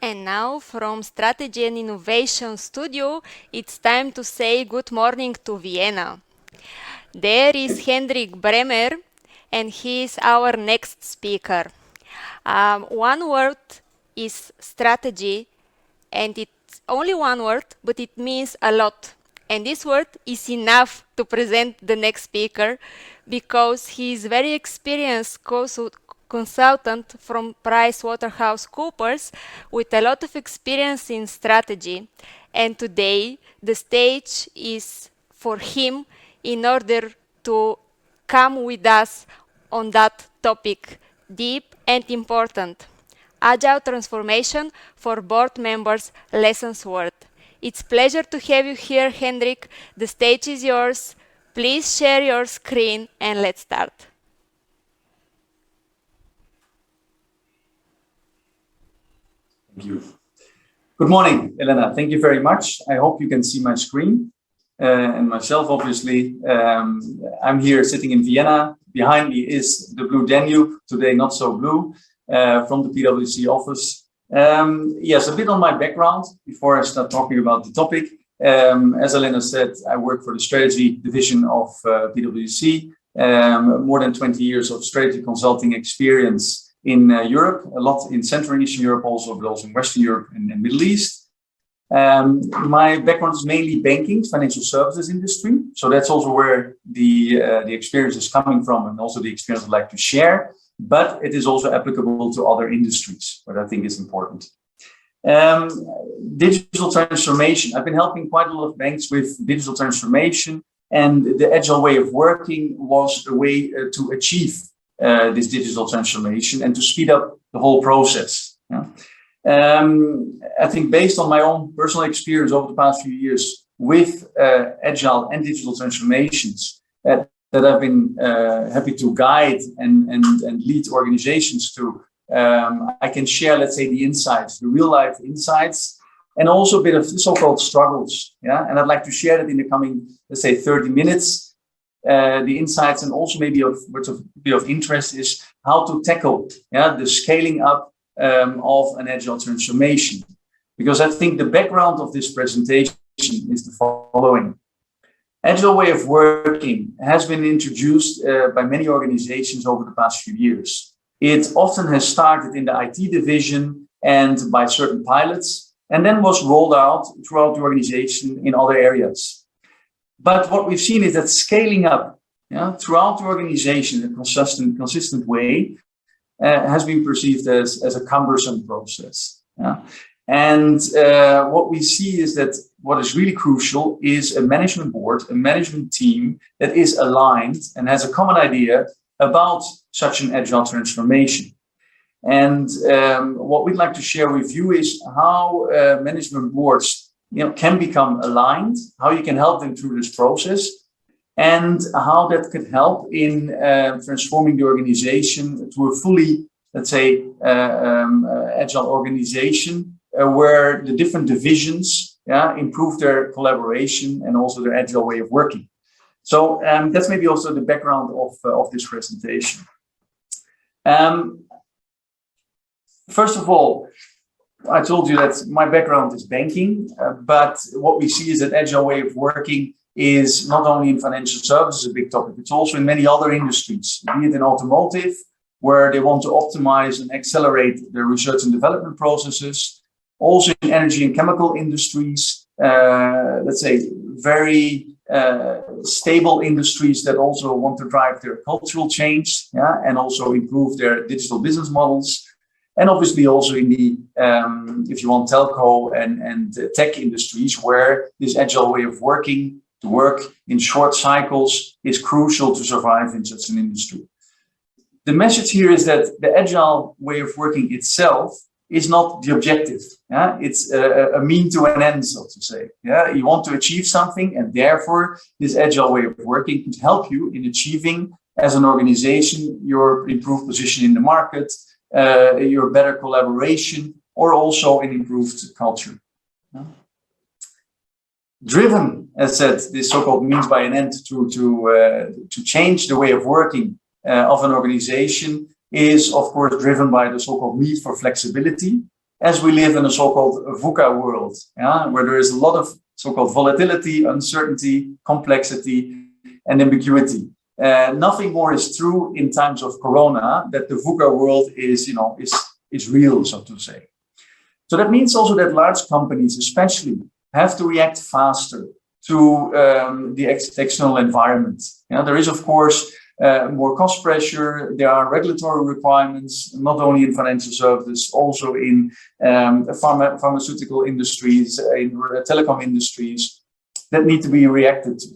And now, from Strategy and Innovation Studio, it's time to say good morning to Vienna. There is Hendrik Bremer, and he is our next speaker. One word is strategy, and it's only one word, but it means a lot. And this word is enough to present the next speaker because he is very experienced consultant from PricewaterhouseCoopers with a lot of experience in strategy. And today the stage is for him in order to come with us on that topic, deep and important. Agile Transformation for Board Members Lessons Word. It's pleasure to have you here, Hendrik. The stage is yours. Please share your screen and let's start. Thank you. Good morning, Elena. Thank you very much. I hope you can see my screen and myself, obviously. I'm here sitting in Vienna. Behind me is the blue Danube, today not so blue, from the PwC office. Yes, a bit on my background before I start talking about the topic. As Elena said, I work for the strategy division of PwC. More than 20 years of strategy consulting experience in Europe, a lot in Central and Eastern Europe also, but also in Western Europe and Middle East. My background is mainly banking, financial services industry. So that's also where the experience is coming from, and also the experience I'd like to share. But it is also applicable to other industries, what I think is important. Digital transformation. I've been helping quite a lot of banks with digital transformation, and the agile way of working was a way to achieve this digital transformation and to speed up the whole process. Yeah. I think based on my own personal experience over the past few years with agile and digital transformations that I've been happy to guide and lead organizations to, I can share, let's say, the insights, the real life insights, and also a bit of so-called struggles. Yeah, and I'd like to share that in the coming, let's say, 30 minutes. The insights, and also maybe what's a bit of interest is how to tackle the scaling up of an agile transformation. Because I think the background of this presentation is the following. Agile way of working has been introduced by many organizations over the past few years. It often has started in the IT division and by certain pilots, and then was rolled out throughout the organization in other areas. But what we've seen is that scaling up throughout the organization in a consistent way has been perceived as a cumbersome process. Yeah? And what we see is that what is really crucial is a management board, a management team that is aligned and has a common idea about such an agile transformation. And what we'd like to share with you is how management boards can become aligned, how you can help them through this process, and how that could help in transforming the organization to a fully, let's say, agile organization where the different divisions improve their collaboration and also their agile way of working. So that's maybe also the background of this presentation. First of all, I told you that my background is banking, but what we see is that agile way of working is not only in financial services a big topic, it's also in many other industries, be it in automotive, where they want to optimize and accelerate their research and development processes, also in energy and chemical industries, let's say very stable industries that also want to drive their cultural change, and also improve their digital business models. And obviously also in the, if you want, telco and tech industries, where this agile way of working, to work in short cycles, is crucial to survive in such an industry. The message here is that the agile way of working itself is not the objective. Yeah? It's a mean to an end, so to say. Yeah? You want to achieve something, and therefore this agile way of working could help you in achieving, as an organization, your improved position in the market, your better collaboration, or also an improved culture. Yeah? Driven, as said, this so-called means by an end to change the way of working of an organization is, of course, driven by the so-called need for flexibility as we live in a so-called VUCA world, where there is a lot of so-called volatility, uncertainty, complexity, and ambiguity. Nothing more is true in times of Corona, that the VUCA world is real, so to say. So that means also that large companies especially have to react faster to the external environment. There is, of course, more cost pressure. There are regulatory requirements, not only in financial services, also in pharmaceutical industries, in telecom industries, that need to be reacted to.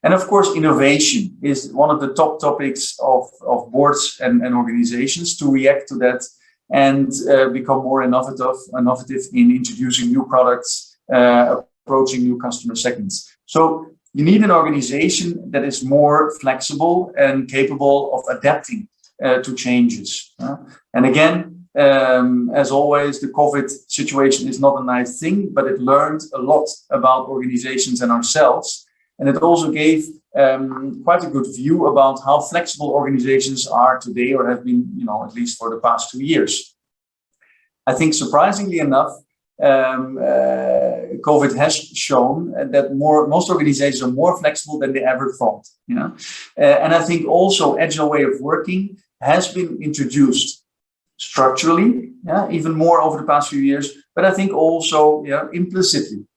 And of course, innovation is one of the top topics of boards and organizations, to react to that and become more innovative in introducing new products, approaching new customer segments. So you need an organization that is more flexible and capable of adapting to changes. And again, as always, the COVID situation is not a nice thing, but it learned a lot about organizations and ourselves. And it also gave quite a good view about how flexible organizations are today, or have been, at least for the past 2 years. I think surprisingly enough, COVID has shown that most organizations are more flexible than they ever thought. And I think also agile way of working has been introduced structurally, even more over the past few years, but I think also implicitly,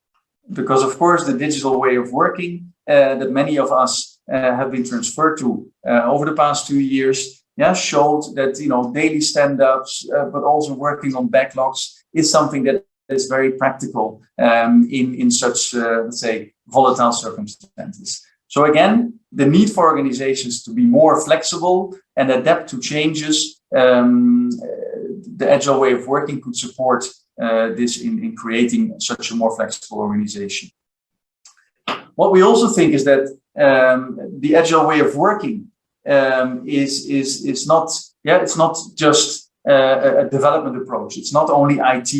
because of course the digital way of working that many of us have been transferred to over the past 2 years, showed that daily stand-ups, but also working on backlogs is something that is very practical in such, let's say, volatile circumstances. So again, the need for organizations to be more flexible and adapt to changes, the agile way of working could support this in creating such a more flexible organization. What we also think is that the agile way of working is not, it's not just a development approach. It's not only IT.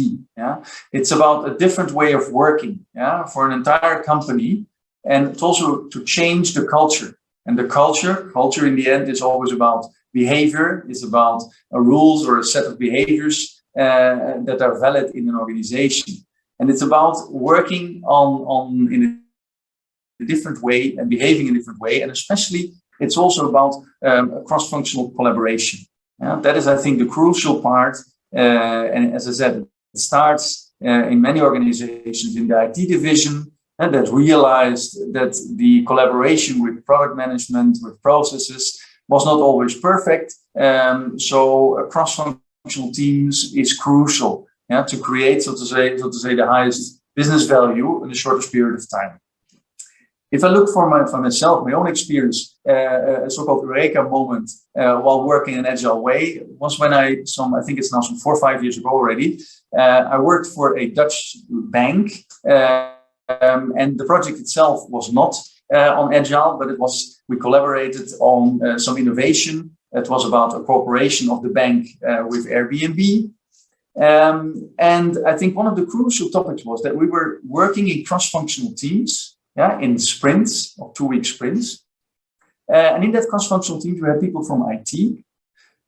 It's about a different way of working. For an entire company, and it's also to change the culture. And the culture in the end is always about behavior. It's about rules or a set of behaviors that are valid in an organization. And it's about working in a different way and behaving in a different way. And especially, it's also about cross-functional collaboration. That is, I think, the crucial part. And as I said, it starts in many organizations in the IT division, and that realized that the collaboration with product management, with processes, was not always perfect. So cross-functional teams is crucial to create, so to say, the highest business value in the shortest period of time. If I look for myself, my own experience, a so-called Eureka moment while working in an agile way was when I think it's now some 4 or 5 years ago already, I worked for a Dutch bank, and the project itself was not on agile, but we collaborated on some innovation. It was about a cooperation of the bank with Airbnb. And I think one of the crucial topics was that we were working in cross-functional teams, in sprints, or 2-week sprints. And in that cross-functional team, we had people from IT,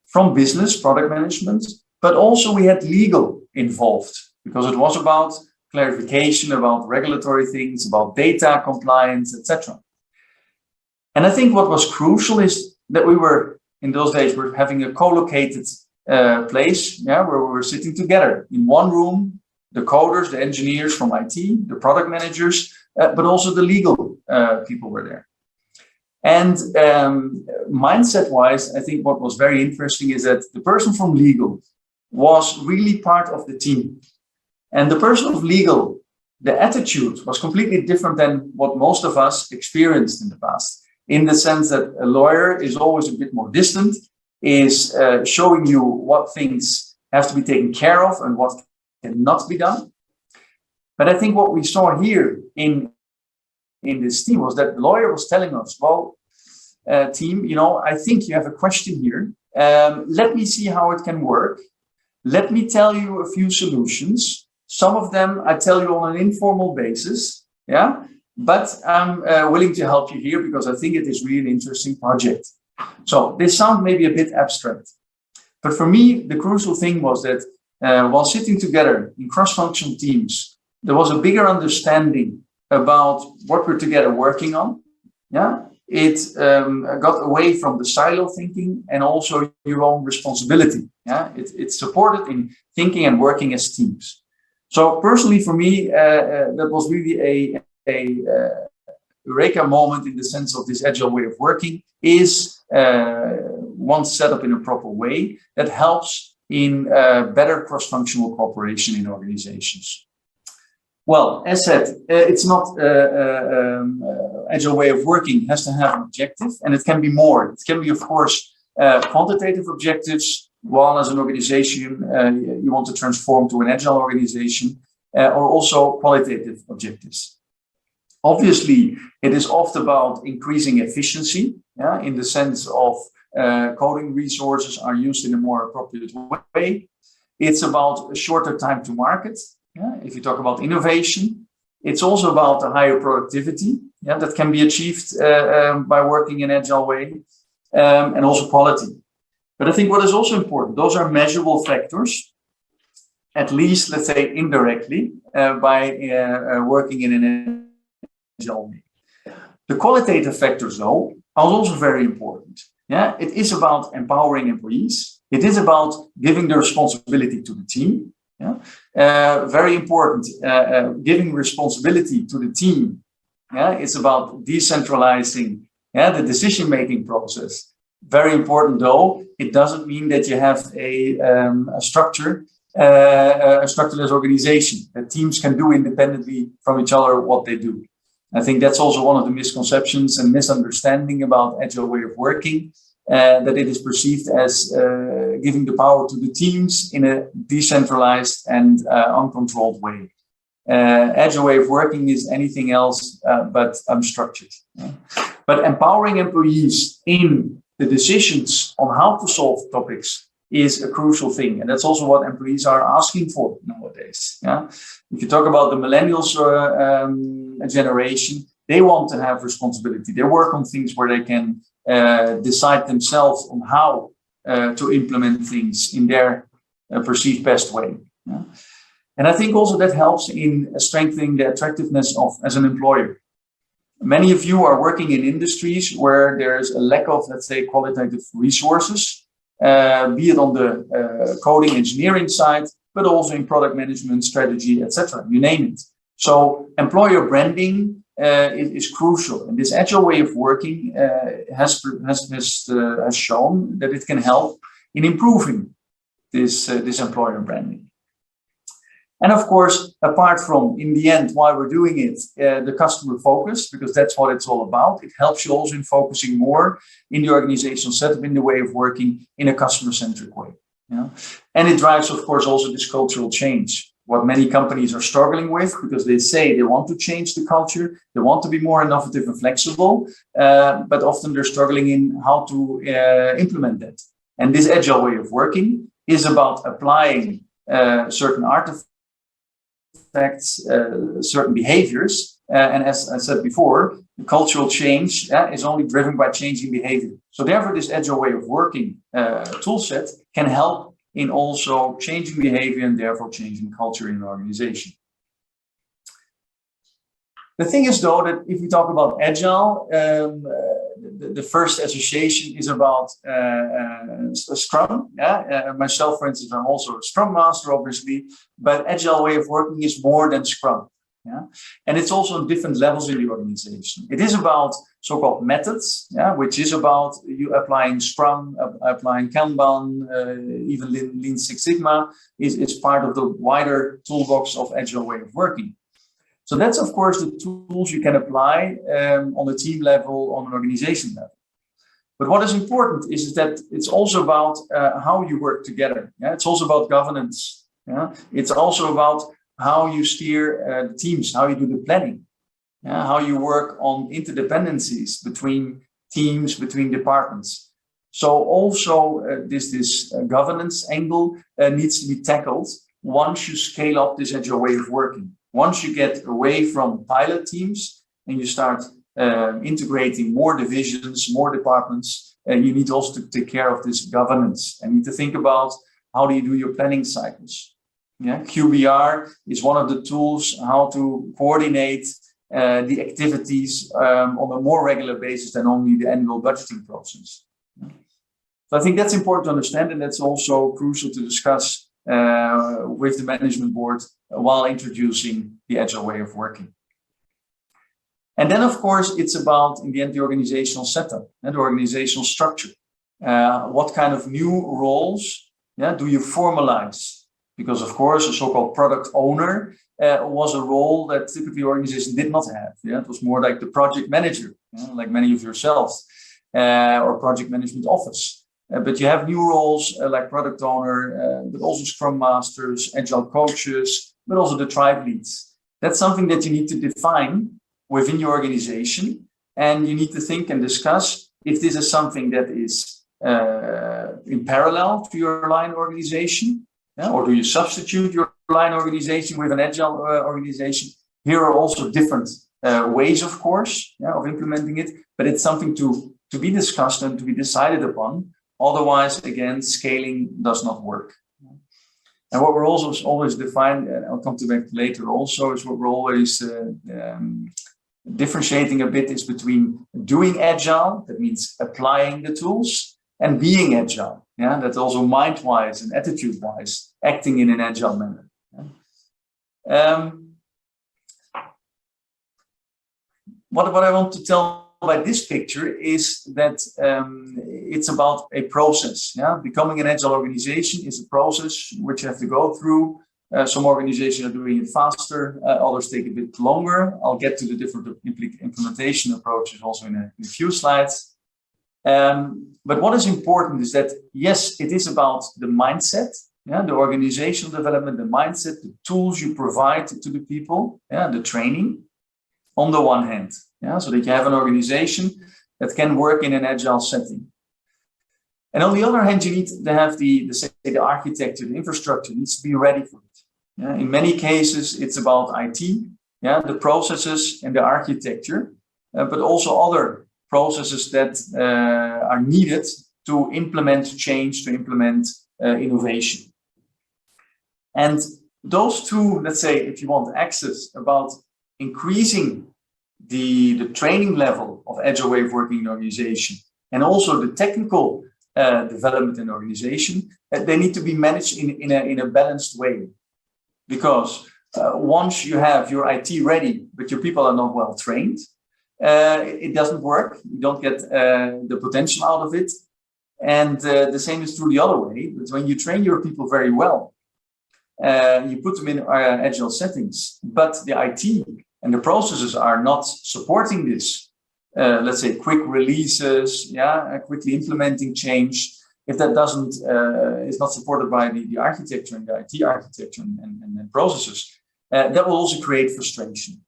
from business, product management, but also we had legal involved, because it was about clarification, about regulatory things, about data compliance, etc. And I think what was crucial is that we were, in those days, we're having a co-located place, where we were sitting together in one room, the coders, the engineers from IT, the product managers, but also the legal people were there. And mindset-wise, I think what was very interesting is that the person from legal was really part of the team. And the person of legal, the attitude was completely different than what most of us experienced in the past, in the sense that a lawyer is always a bit more distant, is showing you what things have to be taken care of and what cannot be done. But I think what we saw here in this team was that the lawyer was telling us, well, team, I think you have a question here. Let me see how it can work. Let me tell you a few solutions. Some of them I tell you on an informal basis, but I'm willing to help you here because I think it is really an interesting project. So this sounds maybe a bit abstract, but for me, the crucial thing was that while sitting together in cross-functional teams, there was a bigger understanding about what we're together working on. Yeah, it got away from the silo thinking and also your own responsibility. Yeah, it's supported in thinking and working as teams. So personally, for me, that was really a eureka moment in the sense of this agile way of working is once set up in a proper way that helps in better cross-functional cooperation in organizations. Well, as said, it's not agile way of working has to have an objective, and it can be more. It can be, of course, quantitative objectives, while as an organization you want to transform to an agile organization, or also qualitative objectives. Obviously, it is often about increasing efficiency, yeah, in the sense of coding resources are used in a more appropriate way. It's about a shorter time to market. Yeah, if you talk about innovation, it's also about a higher productivity, yeah, that can be achieved by working in an agile way, and also quality. But I think what is also important, those are measurable factors, at least, let's say, indirectly, by working in an agile way. The qualitative factors, though, are also very important. Yeah, it is about empowering employees. It is about giving the responsibility to the team. Yeah, very important. Giving responsibility to the team. Yeah, it's about decentralizing, yeah, the decision-making process. Very important, though. It doesn't mean that you have a structure, a structureless organization that teams can do independently from each other what they do. I think that's also one of the misconceptions and misunderstanding about agile way of working, that it is perceived as giving the power to the teams in a decentralized and uncontrolled way. Agile way of working is anything else but unstructured. Yeah. But empowering employees in the decisions on how to solve topics is a crucial thing. And that's also what employees are asking for nowadays. Yeah? If you talk about the millennials generation, they want to have responsibility. They work on things where they can decide themselves on how to implement things in their perceived best way. Yeah? And I think also that helps in strengthening the attractiveness of as an employer. Many of you are working in industries where there's a lack of, let's say, qualitative resources, be it on the coding engineering side, but also in product management, strategy, etc. You name it. So employer branding is crucial, and this agile way of working has shown that it can help in improving this employer branding. And of course, apart from, in the end, why we're doing it, the customer focus, because that's what it's all about. It helps you also in focusing more in the organizational setup, in the way of working in a customer-centric way. You know? And it drives, of course, also this cultural change, what many companies are struggling with, because they say they want to change the culture, they want to be more innovative and flexible, but often they're struggling in how to implement that. And this agile way of working is about applying certain artifacts, certain behaviors, and as I said before, the cultural change is only driven by changing behavior. So therefore, this agile way of working toolset can help in also changing behavior and therefore changing culture in an organization. The thing is, though, that if we talk about agile, the first association is about Scrum. Yeah? Myself, for instance, I'm also a Scrum Master, obviously, but agile way of working is more than Scrum. Yeah? And it's also on different levels in the organization. It is about so-called methods, yeah, which is about you applying Scrum, applying Kanban, even Lean Six Sigma is part of the wider toolbox of agile way of working. So that's, of course, the tools you can apply on the team level, on an organization level. But what is important is that it's also about how you work together. Yeah? It's also about governance. Yeah? It's also about how you steer the teams, how you do the planning, yeah? How you work on interdependencies between teams, between departments. So also this governance angle needs to be tackled once you scale up this agile way of working. Once you get away from pilot teams and you start integrating more divisions, more departments, you need also to take care of this governance and need to think about how do you do your planning cycles? Yeah, QBR is one of the tools how to coordinate the activities on a more regular basis than only the annual budgeting process. So I think that's important to understand, and that's also crucial to discuss with the management board while introducing the agile way of working. And then, of course, it's about, in the end, the organizational setup and the organizational structure. What kind of new roles do you formalize? Because, of course, a so-called product owner was a role that typically organizations did not have. It was more like the project manager, like many of yourselves, or project management office. But you have new roles like product owner, but also Scrum Masters, Agile coaches, but also the tribe leads. That's something that you need to define within your organization. And you need to think and discuss if this is something that is in parallel to your line organization. Or do you substitute your line organization with an agile organization? Here are also different ways, of course, of implementing it, but it's something to be discussed and to be decided upon. Otherwise, again, scaling does not work. And what we're also always defined, and I'll come to back later also, is what we're always differentiating a bit is between doing agile, that means applying the tools, and being agile. That's also mind-wise and attitude-wise, acting in an agile manner. What I want to tell by this picture is that it's about a process. Becoming an agile organization is a process which you have to go through. Some organizations are doing it faster, others take a bit longer. I'll get to the different implementation approaches also in a few slides. But what is important is that, yes, it is about the mindset, the organizational development, the mindset, the tools you provide to the people, the training, on the one hand, so that you have an organization that can work in an agile setting. And on the other hand, you need to have the architecture, the infrastructure needs to be ready for it. In many cases, it's about IT, the processes and the architecture, but also other processes that are needed to implement change, to implement innovation. And those two, let's say, if you want access about increasing the training level of agile way of working in organization, and also the technical development in organization, they need to be managed in a balanced way. Because once you have your IT ready, but your people are not well trained, it doesn't work. You don't get the potential out of it. And the same is true the other way. But when you train your people very well, you put them in agile settings, but the IT and the processes are not supporting this. Let's say quick releases, quickly implementing change. If that doesn't is not supported by the architecture and the IT architecture and processes, that will also create frustration.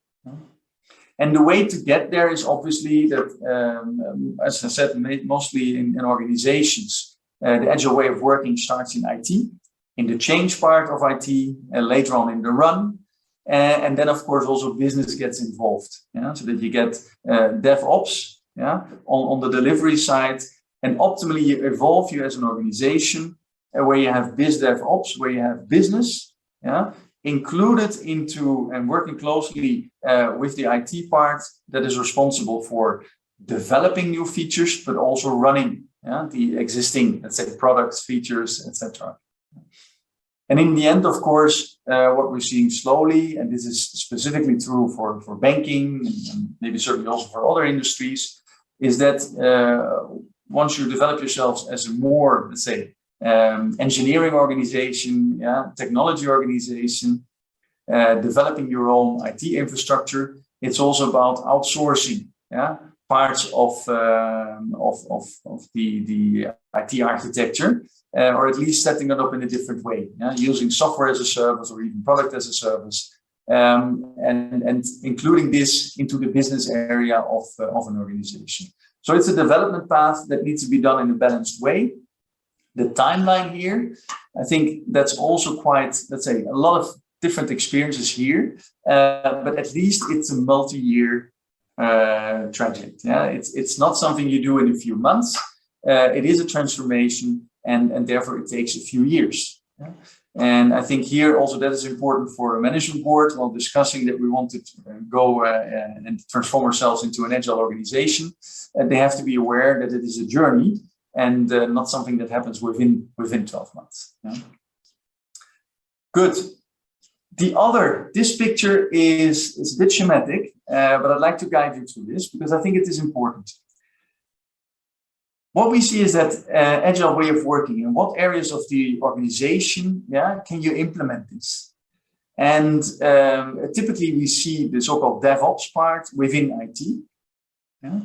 And the way to get there is obviously that, as I said, mostly in organizations, the agile way of working starts in IT, in the change part of IT, later on in the run. And then, of course, also business gets involved, so that you get DevOps on the delivery side. And optimally, you evolve you as an organization where you have BizDevOps, where you have business, included into and working closely with the IT part that is responsible for developing new features, but also running the existing, let's say, products, features, etc. And in the end, of course, what we're seeing slowly, and this is specifically true for banking and maybe certainly also for other industries, is that once you develop yourselves as a more, let's say, engineering organization, technology organization, developing your own IT infrastructure, it's also about outsourcing parts of the IT architecture, or at least setting it up in a different way, using software as a service or even product as a service, and including this into the business area of an organization. So it's a development path that needs to be done in a balanced way. The timeline here, I think that's also quite, let's say, a lot of different experiences here, but at least it's a multi-year trajectory. It's not something you do in a few months. It is a transformation, and therefore it takes a few years. Yeah? And I think here also that is important for a management board while discussing that we want to go and transform ourselves into an agile organization. They have to be aware that it is a journey and not something that happens within 12 months. Yeah? Good. This picture is a bit schematic, but I'd like to guide you through this because I think it is important. What we see is that agile way of working. In what areas of the organization, can you implement this? And typically we see the so-called DevOps part within IT. Yeah?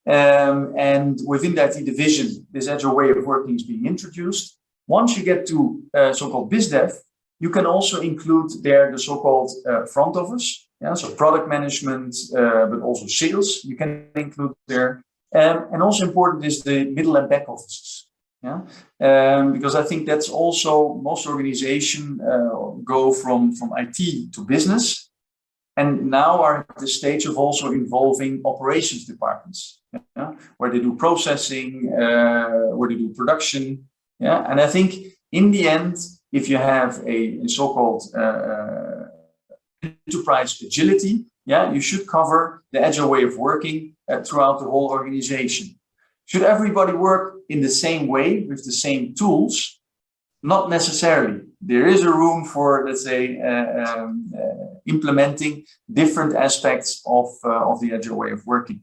And within the IT division, this agile way of working is being introduced. Once you get to so-called BizDev, you can also include there the so-called front office, so product management, but also sales. You can include there. And also important is the middle and back offices. Because I think that's also most organizations go from IT to business, and now are at the stage of also involving operations departments, where they do processing, where they do production. And I think in the end, if you have a so-called enterprise agility, you should cover the agile way of working throughout the whole organization. Should everybody work in the same way with the same tools? Not necessarily. There is a room for, let's say, implementing different aspects of the agile way of working.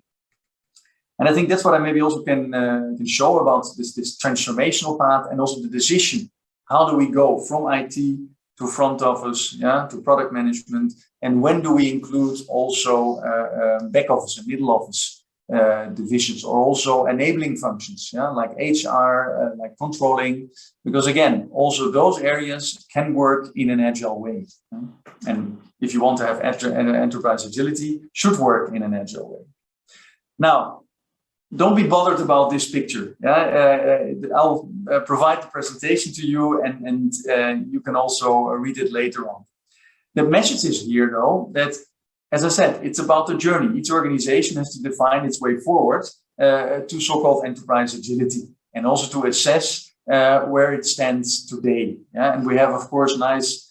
And I think that's what I maybe also can show about this transformational path and also the decision. How do we go from IT to front office, to product management, and when do we include also back office and middle office divisions, or also enabling functions, like HR, like controlling, because again, also those areas can work in an agile way. And if you want to have enterprise agility, should work in an agile way. Now, don't be bothered about this picture. I'll provide the presentation to you, and you can also read it later on. The message is here, though, that, as I said, it's about the journey. Each organization has to define its way forward to so-called enterprise agility, and also to assess where it stands today. And we have, of course, nice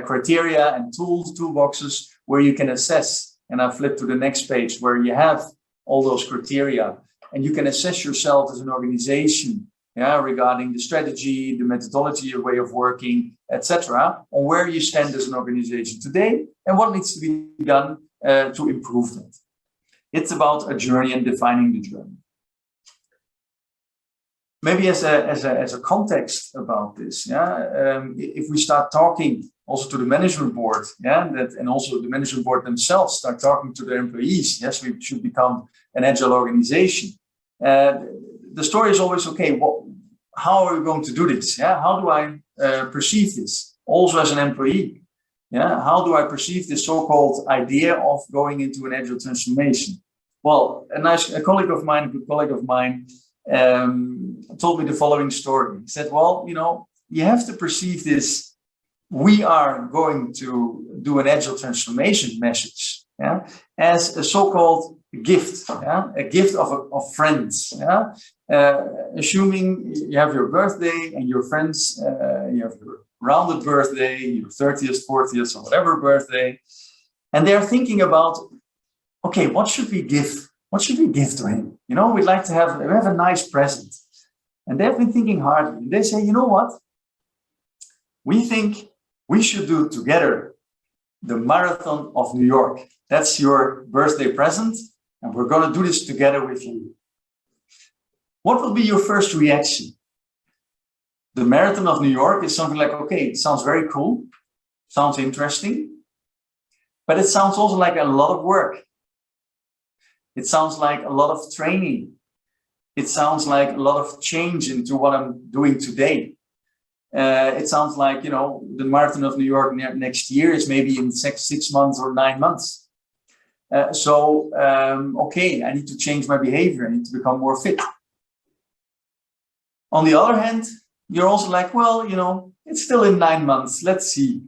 criteria and toolboxes where you can assess. And I flip to the next page where you have all those criteria. And you can assess yourself as an organization, regarding the strategy, the methodology, your way of working, etc., on where you stand as an organization today and what needs to be done to improve that. It's about a journey and defining the journey. Maybe as a context about this, if we start talking also to the management board, and also the management board themselves start talking to their employees. Yes, we should become an agile organization. The story is always, okay, how are we going to do this? How do I perceive this? Also as an employee, how do I perceive this so-called idea of going into an agile transformation? Well, a good colleague of mine, told me the following story. He said, well, you have to perceive this. We are going to do an agile transformation message, as a so-called gift, a gift of friends. Assuming you have your birthday and your friends, you have your rounded birthday, your 30th, 40th, or whatever birthday, and they're thinking about, okay, what should we give? What should we give to him? We'd like to have a nice present. And they've been thinking hard. And they say, you know what? We think we should do together the Marathon of New York. That's your birthday present. And we're going to do this together with you. What will be your first reaction? The Marathon of New York is something like, okay, it sounds very cool. Sounds interesting. But it sounds also like a lot of work. It sounds like a lot of training. It sounds like a lot of change into what I'm doing today. It sounds like, the Marathon of New York next year is maybe in 6 months or 9 months. Okay, I need to change my behavior. I need to become more fit. On the other hand, you're also like, well, it's still in 9 months. Let's see.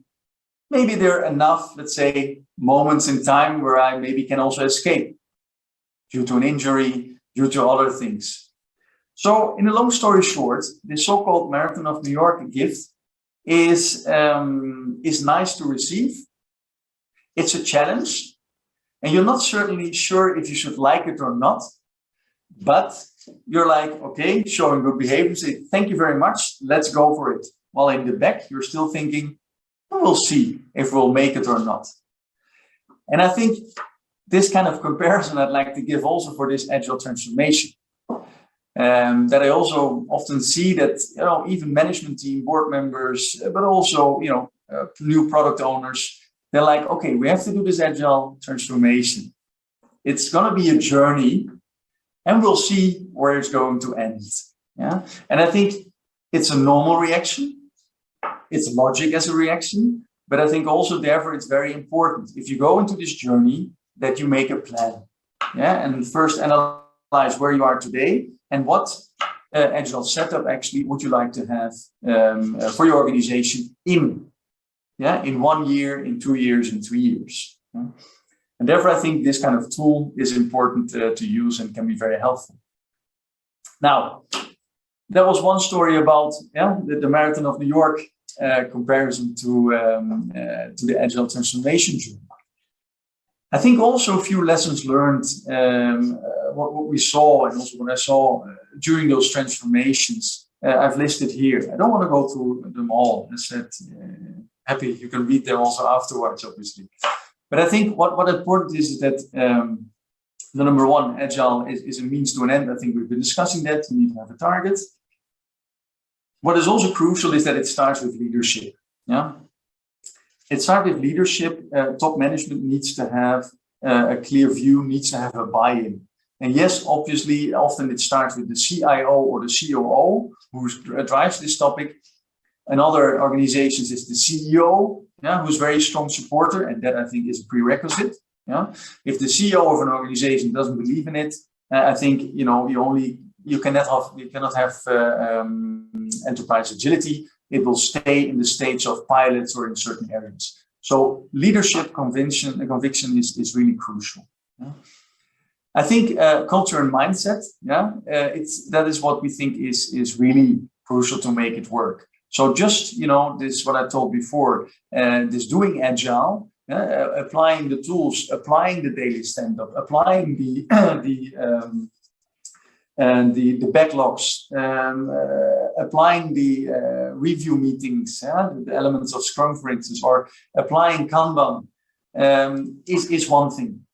Maybe there are enough, let's say, moments in time where I maybe can also escape due to an injury, due to other things. So in a long story short, the so-called Marathon of New York gift is nice to receive. It's a challenge, and you're not certainly sure if you should like it or not, but you're like, okay, showing good behavior, say, thank you very much, let's go for it. While in the back, you're still thinking, we'll see if we'll make it or not. And I think this kind of comparison I'd like to give also for this agile transformation. That I also often see that, even management team, board members, but also, new product owners, they're like, okay, we have to do this agile transformation. It's going to be a journey, and we'll see where it's going to end. Yeah. And I think it's a normal reaction. It's logic as a reaction, but I think also therefore it's very important if you go into this journey that you make a plan. Yeah. And first analyze where you are today and what agile setup actually would you like to have for your organization in 1 year, in 2 years, in 3 years. Yeah? And therefore, I think this kind of tool is important to use and can be very helpful. Now, that was one story about the Marathon of New York comparison to the Agile Transformation journey. I think also a few lessons learned, what we saw and also what I saw during those transformations, I've listed here. I don't want to go through them all. I said, happy you can read them also afterwards, obviously. But I think what important is that the number one, agile is a means to an end. I think we've been discussing that. You need to have a target. What is also crucial is that it starts with leadership. Yeah, it starts with leadership. Top management needs to have a clear view, needs to have a buy-in. And yes, obviously, often it starts with the CIO or the COO who drives this topic. In other organizations, it's the CEO, who's a very strong supporter, and that I think is a prerequisite. Yeah, if the CEO of an organization doesn't believe in it, I think you cannot have enterprise agility. It will stay in the stage of pilots or in certain areas. So leadership conviction is really crucial. Yeah? I think culture and mindset. That is what we think is really crucial to make it work. So just, this what I told before, this doing agile, applying the tools, applying the daily stand-up, applying the backlogs, applying the review meetings, the elements of Scrum, for instance, or applying Kanban is one thing.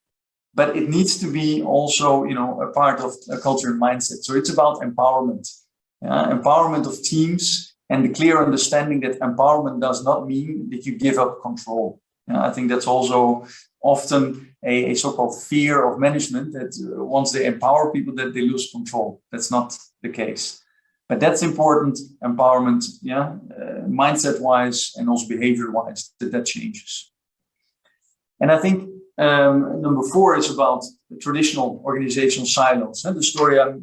But it needs to be also, a part of a culture and mindset. So it's about empowerment, empowerment of teams, and the clear understanding that empowerment does not mean that you give up control. I think that's also often a so-called fear of management, that once they empower people, that they lose control. That's not the case. But that's important, empowerment, mindset-wise and also behavior-wise, that changes. And I think number 4 is about the traditional organizational silos. The story I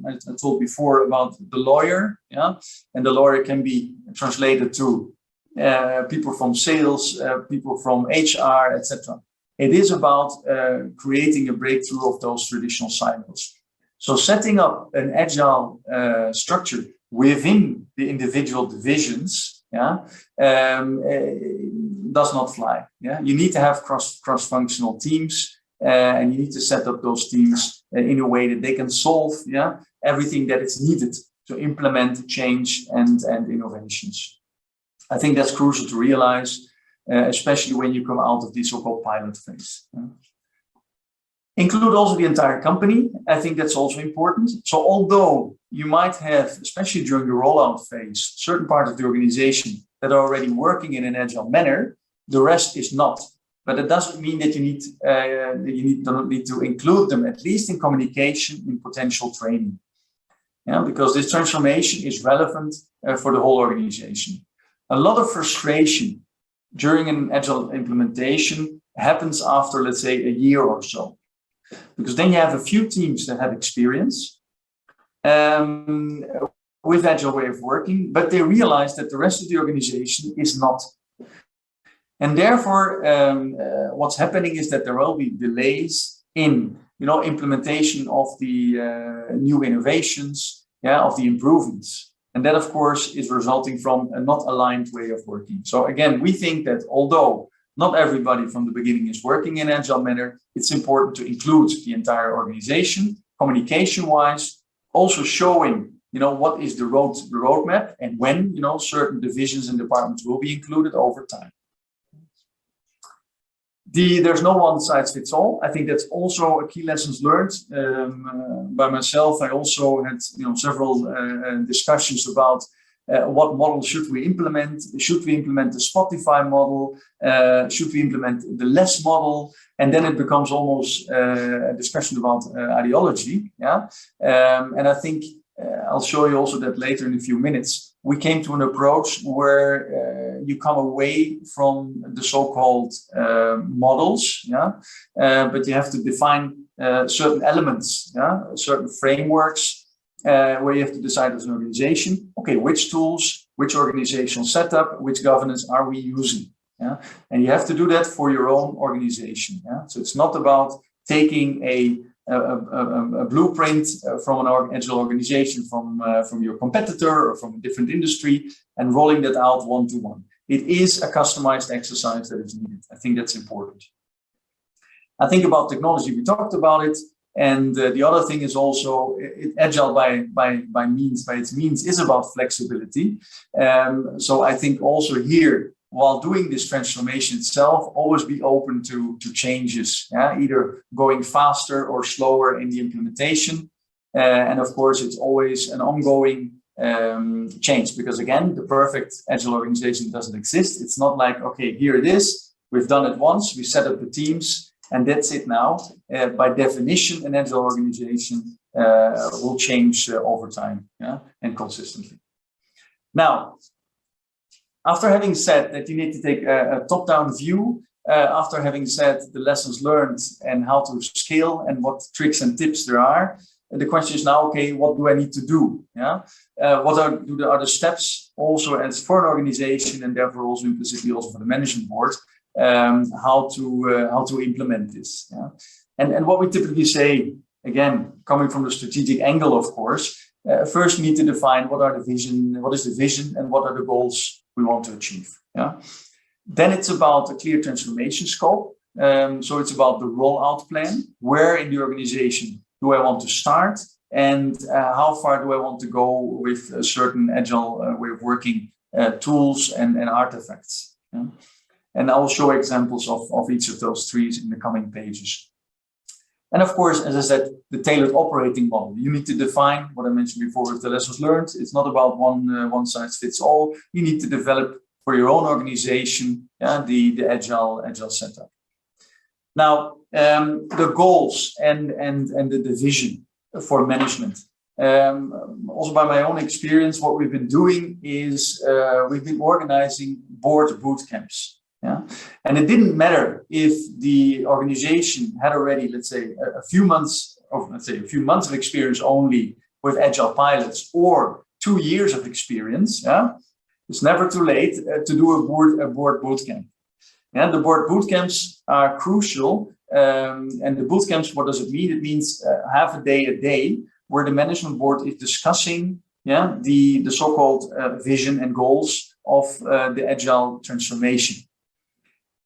told before about the lawyer, and the lawyer can be translated to people from sales, people from HR, etc. It is about creating a breakthrough of those traditional silos. So setting up an agile structure within the individual divisions, does not fly. You need to have cross-functional teams, and you need to set up those teams in a way that they can solve everything that is needed to implement change and innovations. I think that's crucial to realize, especially when you come out of the so-called pilot phase. Include also the entire company. I think that's also important. So although you might have, especially during the rollout phase, certain parts of the organization that are already working in an agile manner, the rest is not. But it doesn't mean that you need to include them, at least in communication, in potential training. Because this transformation is relevant for the whole organization. A lot of frustration during an agile implementation happens after, let's say, a year or so. Because then you have a few teams that have experience with agile way of working, but they realize that the rest of the organization is not. And therefore, what's happening is that there will be delays in implementation of the new innovations. of the improvements. And that, of course, is resulting from a not aligned way of working. So again, we think that although not everybody from the beginning is working in an agile manner, it's important to include the entire organization, communication-wise, also showing, what is the roadmap and when, certain divisions and departments will be included over time. There's no one size fits all. I think that's also a key lessons learned. By myself, I also had several discussions about what model should we implement. Should we implement the Spotify model? Should we implement the less model? And then it becomes almost a discussion about ideology. And I think I'll show you also that later in a few minutes. We came to an approach where you come away from the so-called models, but you have to define certain elements, certain frameworks, where you have to decide as an organization, okay, which tools, which organizational setup, which governance are we using? And you have to do that for your own organization. So it's not about taking a blueprint from an agile organization from your competitor or from a different industry and rolling that out one-to-one. It is a customized exercise that is needed. I think that's important. I think about technology, we talked about it. And the other thing is also agile by its means is about flexibility. So I think also here, while doing this transformation itself, always be open to changes, either going faster or slower in the implementation. And of course, it's always an ongoing change, because again, the perfect agile organization doesn't exist. It's not like, okay, here it is. We've done it once. We set up the teams and that's it now. By definition, an agile organization will change over time and consistently. Now, after having said that you need to take a top-down view, after having said the lessons learned and how to scale and what tricks and tips there are, the question is now, okay, what do I need to do? What are the steps also as for an organization and therefore also implicitly also for the management board, how to implement this? And what we typically say, again, coming from the strategic angle, of course, first you need to define what is the vision and what are the goals we want to achieve. Then it's about a clear transformation scope. So it's about the rollout plan. Where in the organization do I want to start? And how far do I want to go with a certain agile way of working tools and artifacts? And I will show examples of each of those three in the coming pages. And of course, as I said, the tailored operating model. You need to define what I mentioned before with the lessons learned. It's not about one size fits all. You need to develop for your own organization the agile setup. Now, the goals and the vision for management. Also by my own experience, what we've been doing is we've been organizing board boot camps. And it didn't matter if the organization had already, let's say, a few months of experience only with agile pilots or 2 years of experience. It's never too late to do a board boot camp. And the board boot camps are crucial. And the boot camps, what does it mean? It means half a day where the management board is discussing the so-called vision and goals of the agile transformation.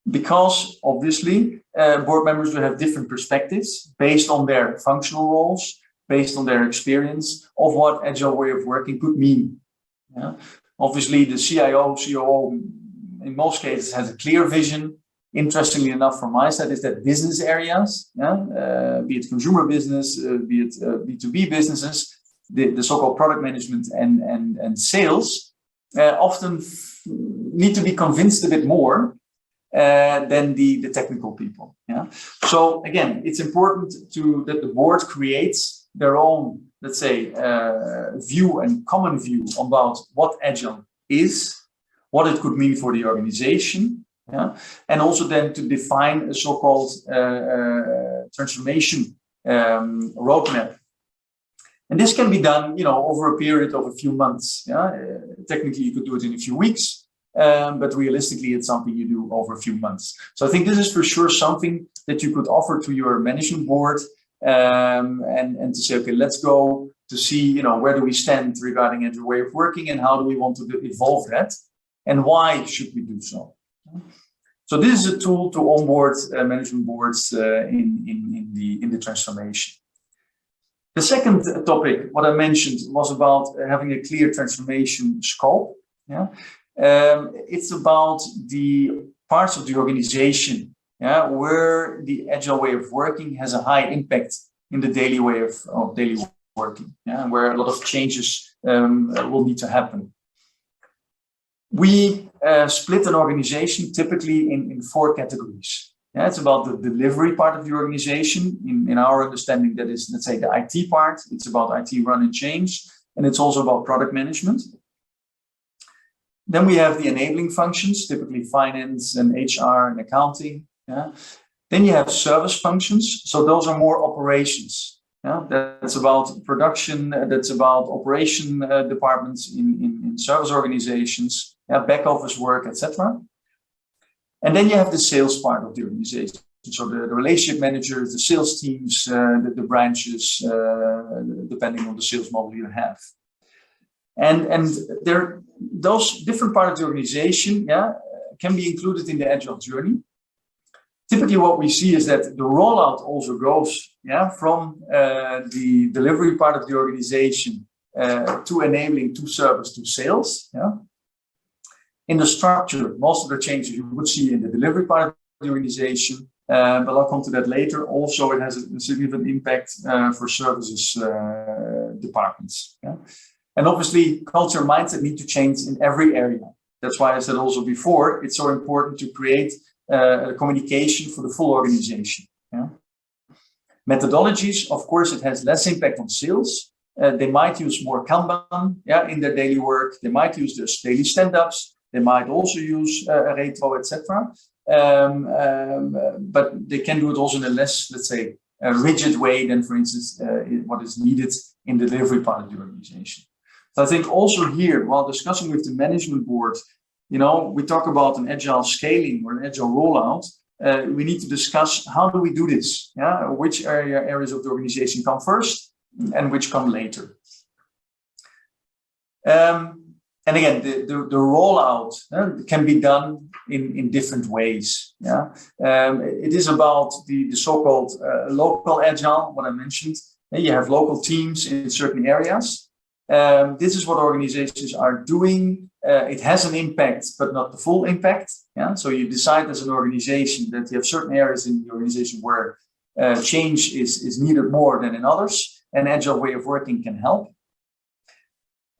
Because obviously board members will have different perspectives based on their functional roles, based on their experience of what agile way of working could mean. Obviously the CIO, COO in most cases has a clear vision. Interestingly enough, from my side, is that business areas, be it consumer business, be it B2B businesses, the so-called product management and sales, often need to be convinced a bit more than the technical people. So again, it's important that the board creates their own, let's say, view and common view about what agile is, what it could mean for the organization, and also then to define a so-called transformation roadmap. And this can be done, over a period of a few months. Technically, you could do it in a few weeks. But realistically, it's something you do over a few months. So I think this is for sure something that you could offer to your management board and to say, okay, let's go to see, where do we stand regarding Agile way of working and how do we want to evolve that and why should we do so. So this is a tool to onboard management boards in the transformation. The second topic, what I mentioned, was about having a clear transformation scope. Yeah, it's about the parts of the organization, where the Agile way of working has a high impact in the daily way of daily working, and where a lot of changes will need to happen. We split an organization typically in 4 categories. Yeah, it's about the delivery part of the organization. In our understanding, that is, let's say, the IT part. It's about IT run and change, and it's also about product management. Then we have the enabling functions, typically finance and HR and accounting. Yeah. Then you have service functions. So those are more operations. Yeah. That's about production. That's about operation departments in service organizations, back office work, etc. And then you have the sales part of the organization. So the relationship managers, the sales teams, the branches, depending on the sales model you have. And those different parts of the organization, can be included in the Agile journey. Typically, what we see is that the rollout also goes, from the delivery part of the organization to enabling, to service, to sales. In the structure, most of the changes you would see in the delivery part of the organization, but I'll come to that later. Also, it has a significant impact for services departments. And obviously, culture and mindset need to change in every area. That's why I said also before, it's so important to create communication for the full organization. Methodologies, of course, it has less impact on sales. They might use more Kanban in their daily work. They might use their daily stand-ups. They might also use retro, etc. But they can do it also in a less, let's say, rigid way than, for instance, what is needed in the delivery part of the organization. So I think also here, while discussing with the management board, we talk about an agile scaling or an agile rollout. We need to discuss how do we do this? Which areas of the organization come first and which come later. And again, the rollout can be done in different ways. It is about the so-called local agile, what I mentioned. You have local teams in certain areas. This is what organizations are doing. It has an impact, but not the full impact. So you decide as an organization that you have certain areas in the organization where change is needed more than in others. An agile way of working can help.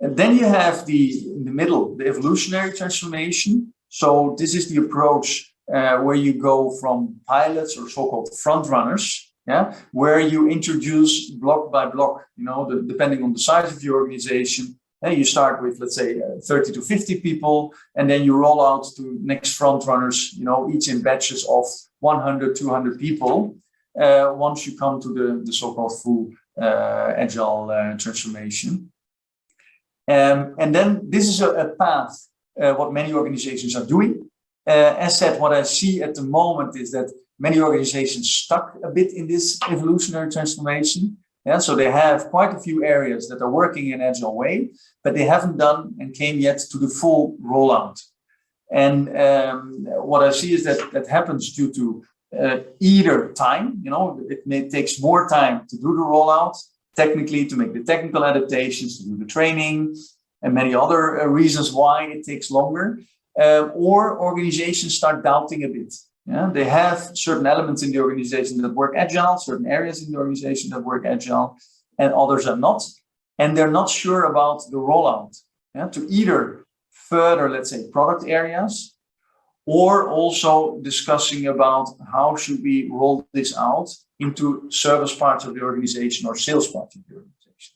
And then you have in the middle, the evolutionary transformation. So this is the approach where you go from pilots or so-called front runners, where you introduce block by block, depending on the size of your organization. You start with, let's say, 30 to 50 people, and then you roll out to next front runners, each in batches of 100, 200 people, once you come to the so-called full agile transformation. And then this is a path, what many organizations are doing. As said, what I see at the moment is that many organizations stuck a bit in this evolutionary transformation. So they have quite a few areas that are working in an agile way, but they haven't done and came yet to the full rollout. And what I see is that happens due to either time, it takes more time to do the rollout, technically to make the technical adaptations, to do the training, and many other reasons why it takes longer. Or organizations start doubting a bit. They have certain elements in the organization that work agile, certain areas in the organization that work agile, and others are not. And they're not sure about the rollout to either further, let's say, product areas, or also discussing about how should we roll this out into service parts of the organization or sales parts of the organization.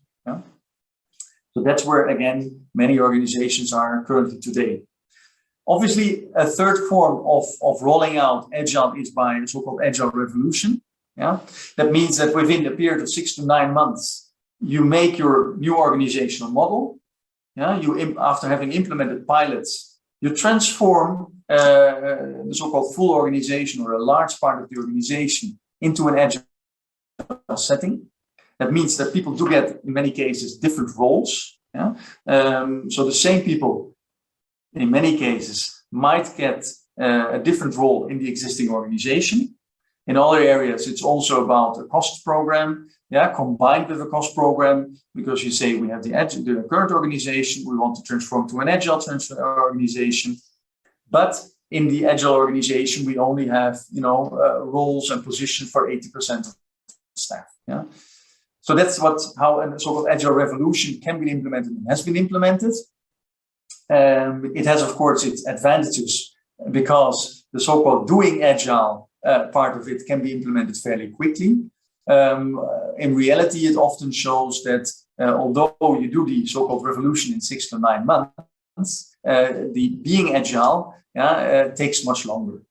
So that's where, again, many organizations are currently today. Obviously, a third form of rolling out Agile is by a so-called Agile Revolution. That means that within a period of 6 to 9 months, you make your new organizational model. After having implemented pilots, you transform the so-called full organization or a large part of the organization into an agile setting. That means that people do get, in many cases, different roles. Yeah? So the same people, in many cases, might get a different role in the existing organization. In other areas, it's also about a cost program, combined with a cost program, because you say we have the current organization, we want to transform to an agile organization. But in the agile organization, we only have, roles and positions for 80% of staff. Yeah. So that's how a sort of agile revolution can be implemented and has been implemented. It has, of course, its advantages because the so-called doing agile part of it can be implemented fairly quickly. In reality, it often shows that although you do the so-called revolution in 6 to 9 months, the being agile takes much longer.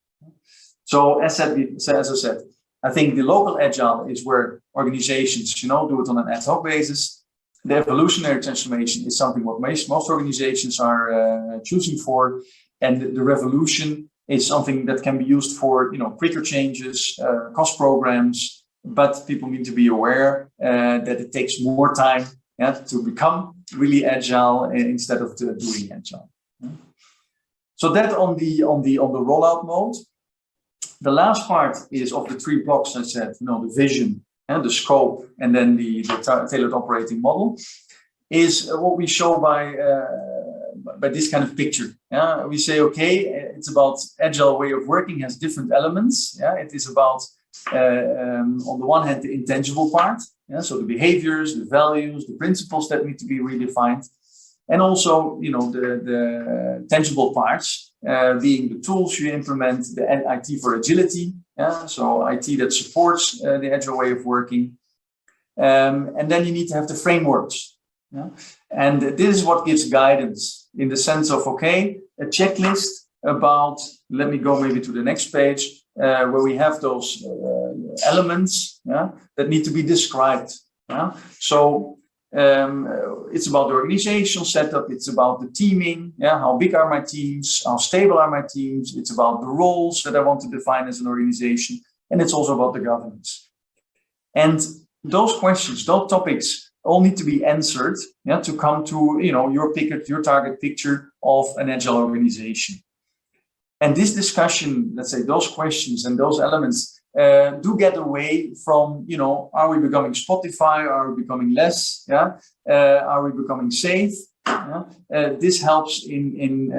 So as I said, I think the local agile is where organizations, do it on an ad hoc basis. The evolutionary transformation is something what most organizations are choosing for, and the revolution is something that can be used for, quicker changes, cost programs. But people need to be aware that it takes more time to become really agile instead of doing agile. So that on the rollout mode. The last part is of the 3 blocks I said, the vision and the scope, and then the tailored operating model, is what we show by this kind of picture. We say, okay, it's about agile way of working, has different elements. It is about on the one hand the intangible part, so the behaviors, the values, the principles that need to be redefined, and also the tangible parts, being the tools you implement, the IT for agility, so IT that supports the agile way of working, and then you need to have the frameworks, and this is what gives guidance in the sense of, okay, a checklist about, let me go maybe to the next page, where we have those elements that need to be described. So it's about the organizational setup, it's about the teaming, how big are my teams, how stable are my teams, it's about the roles that I want to define as an organization, and it's also about the governance. And those questions, those topics all need to be answered to come to your target picture of an agile organization. And this discussion, let's say those questions and those elements do get away from, are we becoming Spotify? Are we becoming less? Are we becoming safe? This helps in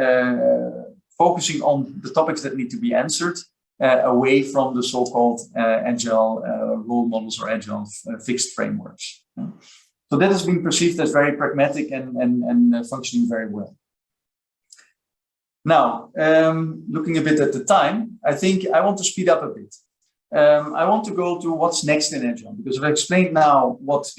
focusing on the topics that need to be answered away from the so-called agile role models or agile fixed frameworks. So that has been perceived as very pragmatic and functioning very well. Now, looking a bit at the time, I think I want to speed up a bit. I want to go to what's next in Agile, because I've explained now what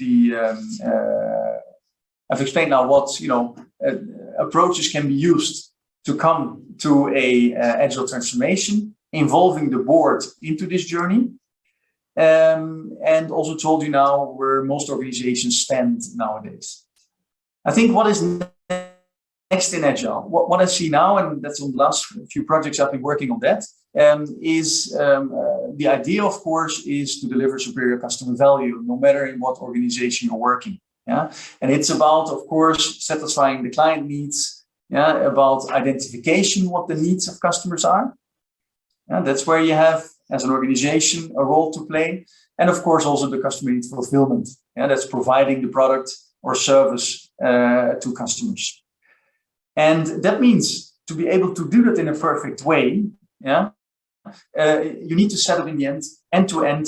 approaches can be used to come to a Agile transformation, involving the board into this journey, and also told you now where most organizations stand nowadays. I think what is next in Agile, what I see now, and that's on the last few projects I've been working on that, is the idea, of course, is to deliver superior customer value, no matter in what organization you're working. And it's about, of course, satisfying the client needs, about identification, what the needs of customers are. That's where you have, as an organization, a role to play. And of course, also the customer need fulfillment. That's providing the product or service to customers. And that means to be able to do that in a perfect way, you need to set up in the end-to-end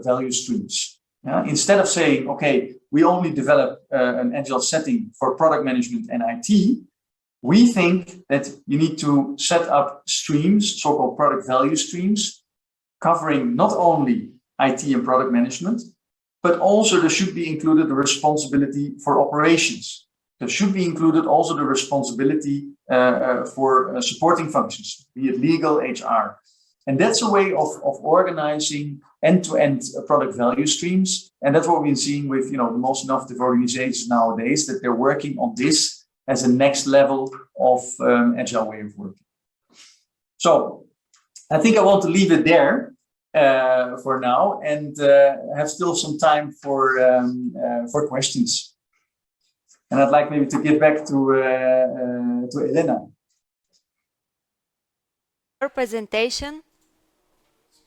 value streams. Instead of saying, okay, we only develop an agile setting for product management and IT, we think that you need to set up streams, so-called product value streams, covering not only IT and product management, but also there should be included the responsibility for operations. There should be included also the responsibility for supporting functions, be it legal, HR. And that's a way of organizing end-to-end product value streams. And that's what we've been seeing with the most innovative organizations nowadays, that they're working on this as a next level of agile way of working. So I think I want to leave it there. for now, and have still some time for questions. And I'd like maybe to give back to Elena. Your presentation.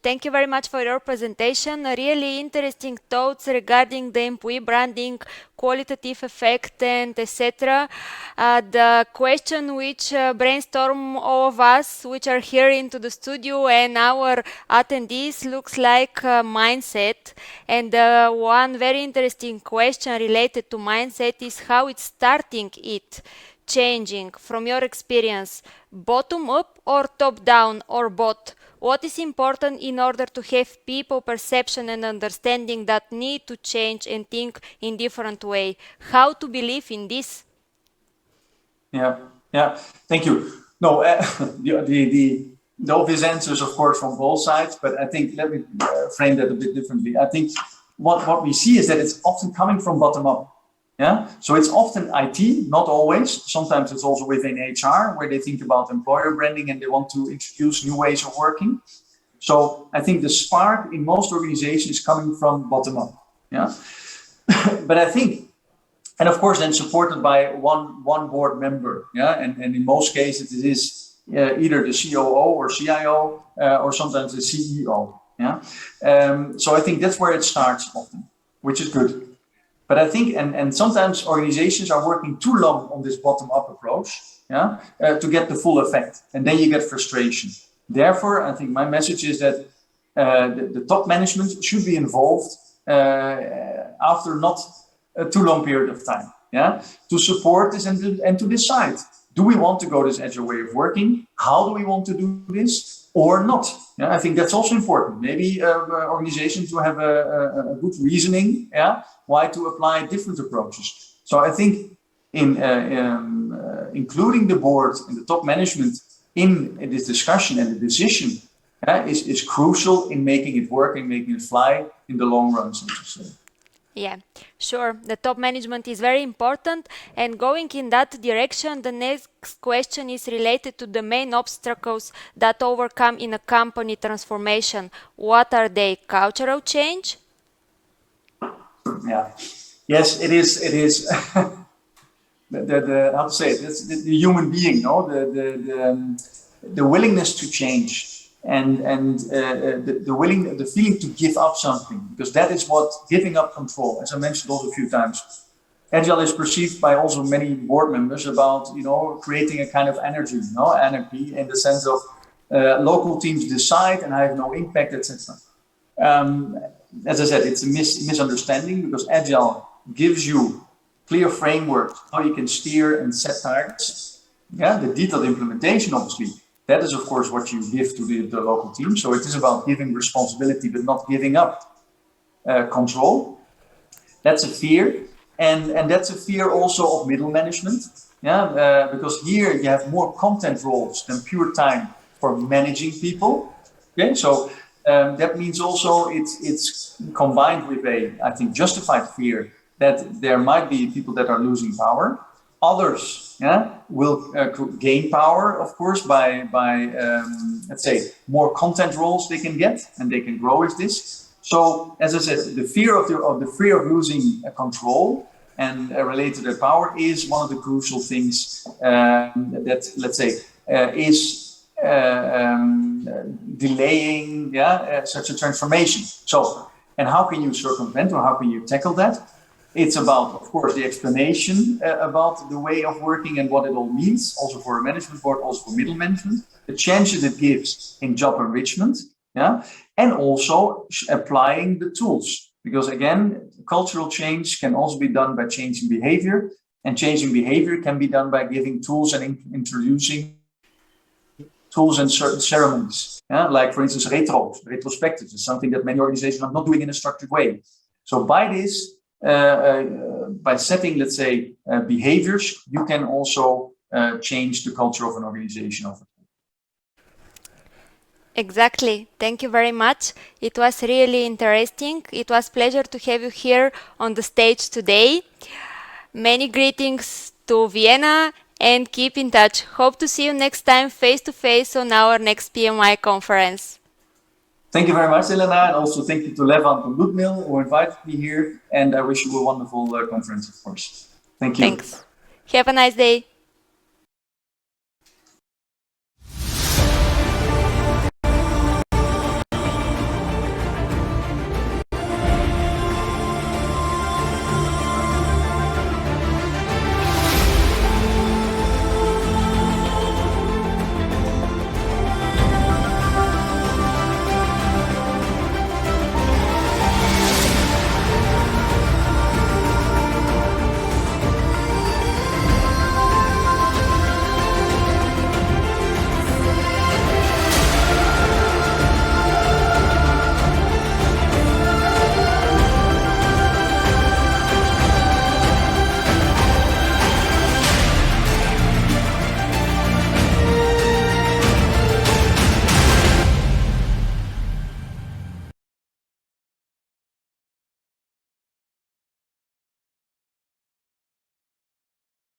Thank you very much for your presentation. Really interesting thoughts regarding the employee branding, qualitative effect, and etc. The question which brainstorm all of us, which are here into the studio, and our attendees, looks like mindset. And one very interesting question related to mindset is how it's starting it changing from your experience, bottom up or top down or both? What is important in order to have people perception and understanding that need to change and think in different way? How to believe in this? Yeah, thank you. No, the obvious answers, of course, from both sides, but I think let me frame that a bit differently. I think what we see is that it's often coming from bottom up. Yeah, so it's often IT, not always. Sometimes it's also within HR, where they think about employer branding and they want to introduce new ways of working. So I think the spark in most organizations is coming from bottom up. Yeah, but I think, and of course, then supported by one board member. Yeah, and in most cases it is either the COO or CIO or sometimes the CEO. Yeah, so I think that's where it starts often, which is good. But I think, and sometimes organizations are working too long on this bottom-up approach, yeah, to get the full effect, and then you get frustration. Therefore, I think my message is that the top management should be involved after not a too long period of time, yeah, to support this and to decide: do we want to go this agile way of working? How do we want to do this, or not? Yeah, I think that's also important. Maybe organizations who have a good reasoning, yeah, why to apply different approaches. So I think in including the board and the top management in this discussion and the decision is crucial in making it work and making it fly in the long run, so to say. Yeah, sure. The top management is very important. And going in that direction, the next question is related to the main obstacles that overcome in a company transformation. What are they? Cultural change? Yeah. Yes, it is. It is. the how to say it? It's the human being, no? The willingness to change and the feeling to give up something, because that is what giving up control. As I mentioned also a few times, Agile is perceived by also many board members about creating a kind of energy, anarchy in the sense of local teams decide and I have no impact, etc. As I said, it's a misunderstanding, because Agile gives you clear frameworks how you can steer and set targets. Yeah, the detailed implementation, obviously, that is of course what you give to the local team. So it is about giving responsibility but not giving up control. That's a fear, and that's a fear also of middle management. Yeah, because here you have more content roles than pure time for managing people. Okay, so that means also it's combined with I think, justified fear that there might be people that are losing power. Others, will gain power, of course, by let's say, more content roles they can get, and they can grow with this. So, as I said, the fear of losing control and related to their power is one of the crucial things that, let's say, is delaying such a transformation. So, and how can you circumvent, or how can you tackle that? It's about, of course, the explanation about the way of working and what it all means, also for a management board, also for middle management, the chances it gives in job enrichment, and also applying the tools. Because again, cultural change can also be done by changing behavior, and changing behavior can be done by giving tools and introducing tools and certain ceremonies. Like, for instance, retrospectives is something that many organizations are not doing in a structured way. So by this, by setting, let's say, behaviors, you can also change the culture of an organization over time. Exactly. Thank you very much. It was really interesting. It was a pleasure to have you here on the stage today. Many greetings to Vienna, and keep in touch. Hope to see you next time face to face on our next PMI conference. Thank you very much, Elena, and also thank you to Levan and to Ludmil who invited me here, and I wish you a wonderful conference, of course. Thank you. Thanks. Have a nice day.